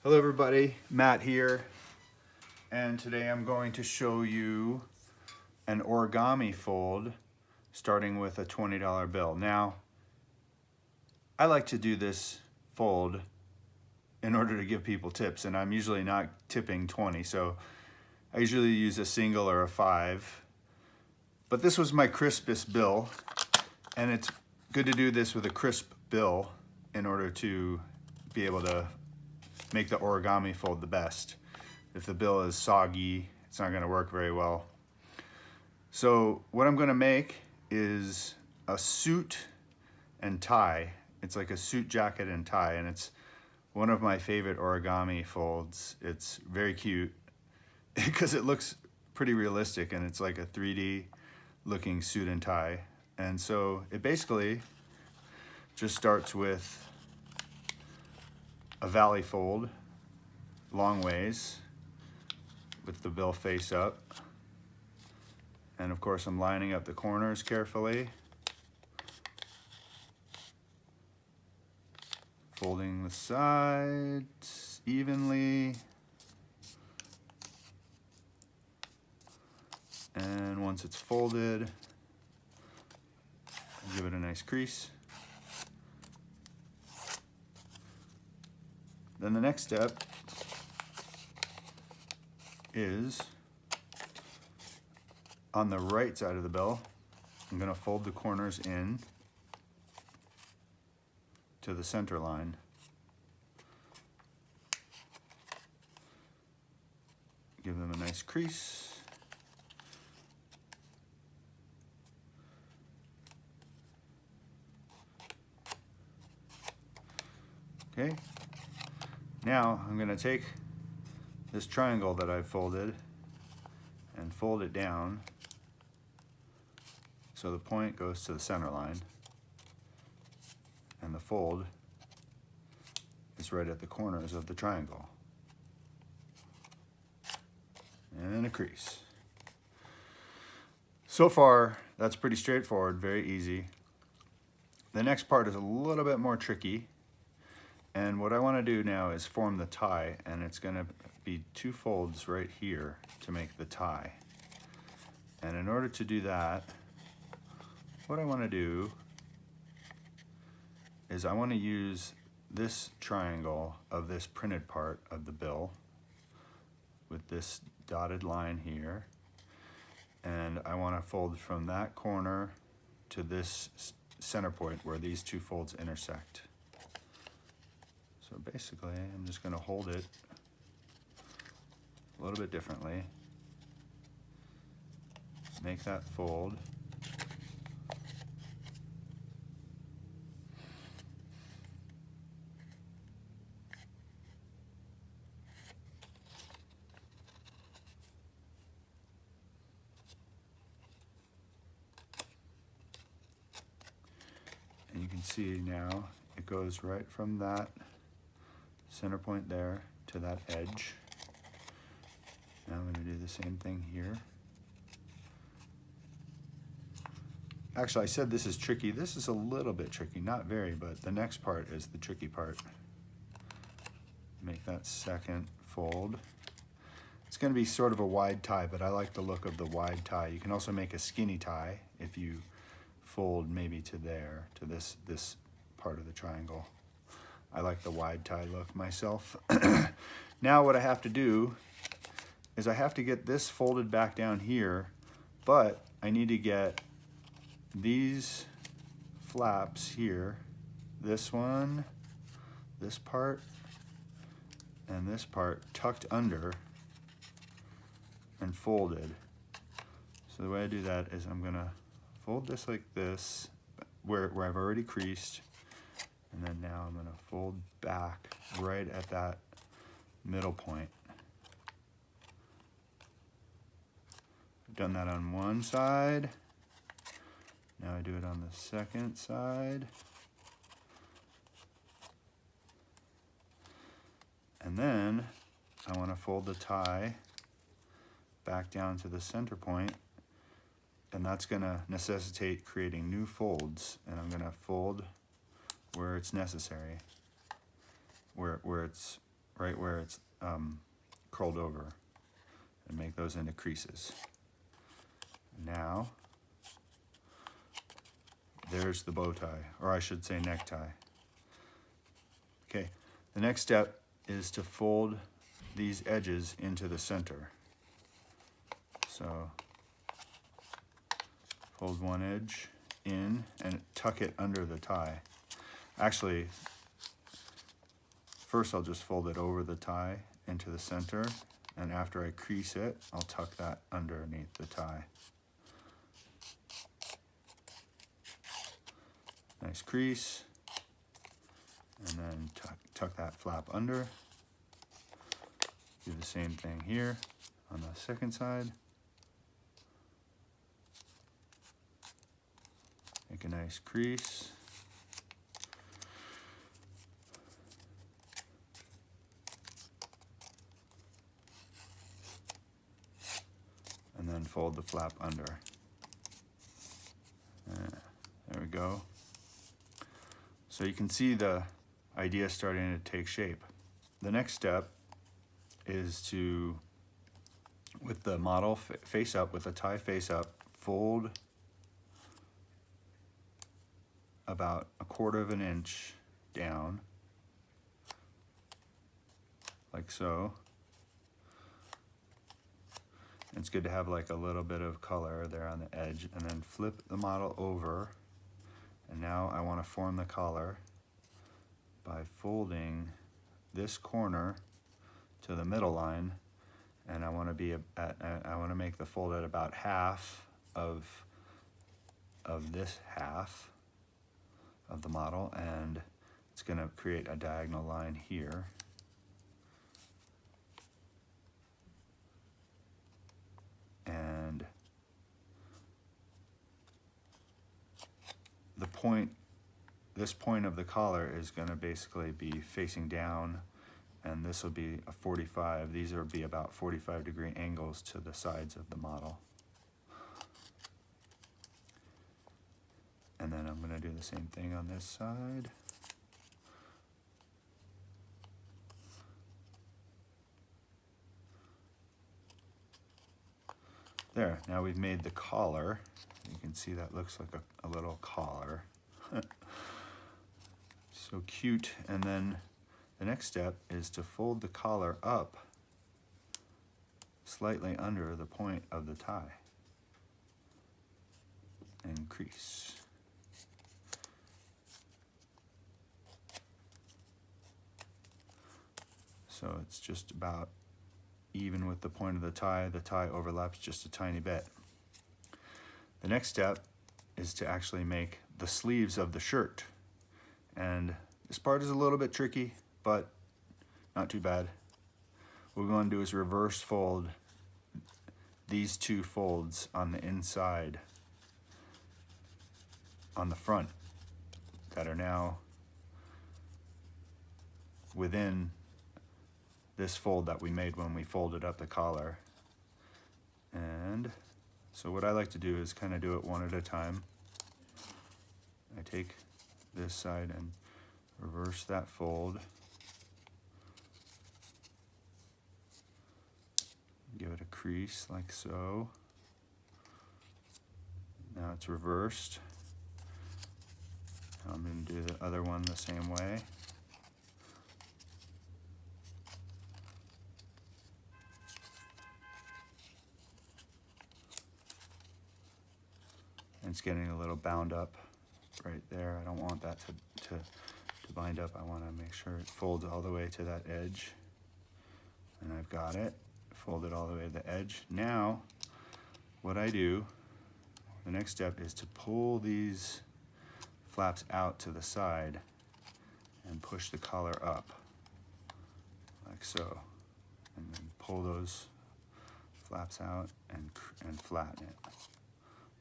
Hello everybody, Matt here, and today I'm going to show you an origami fold starting with a $20 bill. Now, I like to do this fold in order to give people tips, and I'm usually not tipping 20, so I usually use a single or a 5. But this was my crispest bill, and it's good to do this with a crisp bill in order to be able to make the origami fold the best. If the bill is soggy, it's not going to work very well. So what I'm going to make is a suit and tie. It's like a suit jacket and tie, and it's one of my favorite origami folds. It's very cute because it looks pretty realistic, and it's like a 3D looking suit and tie. And so it basically just starts with a valley fold, long ways, with the bill face up. And of course I'm lining up the corners carefully, folding the sides evenly, and once it's folded, give it a nice crease. Then the next step is on the right side of the bill. I'm going to fold the corners in to the center line. Give them a nice crease. Okay. Now I'm going to take this triangle that I've folded and fold it down so the point goes to the center line and the fold is right at the corners of the triangle. And a crease. So far, that's pretty straightforward, very easy. The next part is a little bit more tricky. And what I want to do now is form the tie, and it's going to be 2 folds right here to make the tie. And in order to do that, what I want to do is I want to use this triangle of this printed part of the bill with this dotted line here, and I want to fold from that corner to this center point where these 2 folds intersect. So basically, I'm just going to hold it a little bit differently, make that fold, and you can see now it goes right from that center point there to that edge. Now I'm going to do the same thing here. Actually, I said this is tricky. This is a little bit tricky, not very, but the next part is the tricky part. Make that second fold. It's going to be sort of a wide tie, but I like the look of the wide tie. You can also make a skinny tie if you fold maybe to there, to this part of the triangle. I like the wide tie look myself. Now what I have to do is I have to get this folded back down here, but I need to get these flaps here, this one, this part, and this part tucked under and folded. So the way I do that is I'm gonna fold this like this, where I've already creased, and then now I'm gonna fold back right at that middle point. I've done that on one side. Now I do it on the second side. And then I want to fold the tie back down to the center point, and that's going to necessitate creating new folds, and I'm going to fold where it's necessary, where it's right where it's curled over, and make those into creases. Now, there's the bow tie, or I should say necktie. Okay, the next step is to fold these edges into the center. So, fold one edge in and tuck it under the tie. Actually, first I'll just fold it over the tie into the center, and after I crease it, I'll tuck that underneath the tie. Nice crease, and then tuck that flap under. Do the same thing here on the second side. Make a nice crease. And then fold the flap under. There we go. So you can see the idea starting to take shape. The next step is to, with the model face up, with the tie face up, fold about 1/4 of an inch down, like so. It's good to have like a little bit of color there on the edge, and then flip the model over. And now I want to form the collar by folding this corner to the middle line, and I want to make the fold at about half of this half of the model, and it's going to create a diagonal line here. And this point of the collar is going to basically be facing down, and this will be a 45. These will be about 45-degree angles to the sides of the model. And then I'm going to do the same thing on this side. There, now we've made the collar. You can see that looks like a little collar. So cute. And then the next step is to fold the collar up slightly under the point of the tie and crease. So it's just about even with the point of the tie. The tie overlaps just a tiny bit. The next step is to actually make the sleeves of the shirt. And this part is a little bit tricky, but not too bad. What we want to do is reverse fold these two folds on the inside, on the front, that are now within this fold that we made when we folded up the collar. And so what I like to do is kind of do it one at a time. I take this side and reverse that fold. Give it a crease like so. Now it's reversed. I'm going to do the other one the same way. It's getting a little bound up right there. I don't want that to bind up. I want to make sure it folds all the way to that edge. And I've got it. Fold it all the way to the edge. Now, what I do, the next step is to pull these flaps out to the side and push the collar up, like so. And then pull those flaps out and flatten it.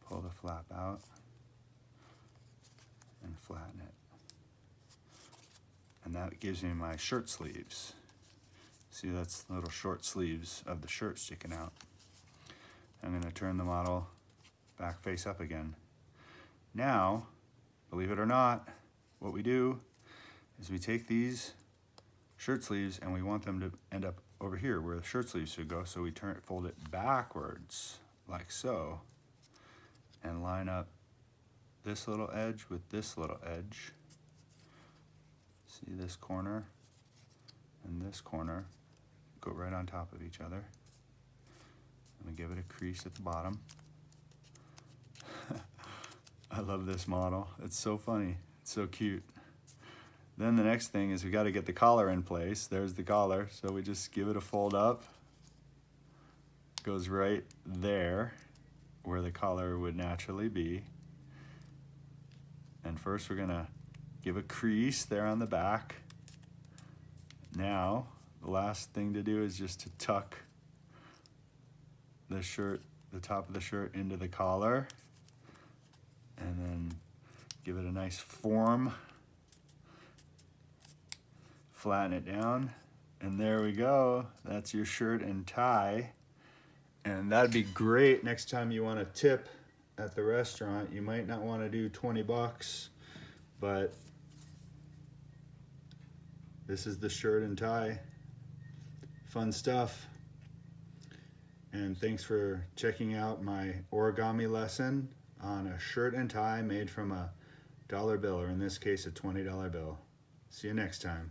Pull the flap out and flatten it. And that gives me my shirt sleeves. See, that's little short sleeves of the shirt sticking out. I'm going to turn the model back face up again. Now, believe it or not, what we do is we take these shirt sleeves, and we want them to end up over here where the shirt sleeves should go. So we fold it backwards like so, and line up this little edge with this little edge. See this corner and this corner go right on top of each other. I'm gonna give it a crease at the bottom. I love this model. It's so funny. It's so cute. Then the next thing is we got to get the collar in place. There's the collar. So we just give it a fold up. Goes right there where the collar would naturally be. And first we're going to give a crease there on the back. Now, the last thing to do is just to tuck the shirt, the top of the shirt into the collar. And then give it a nice form. Flatten it down, and there we go. That's your shirt and tie. And that'd be great next time you want to tip at the restaurant. You might not want to do 20 bucks, but this is the shirt and tie. Fun stuff. And thanks for checking out my origami lesson on a shirt and tie made from a dollar bill, or in this case a $20 bill. See you next time.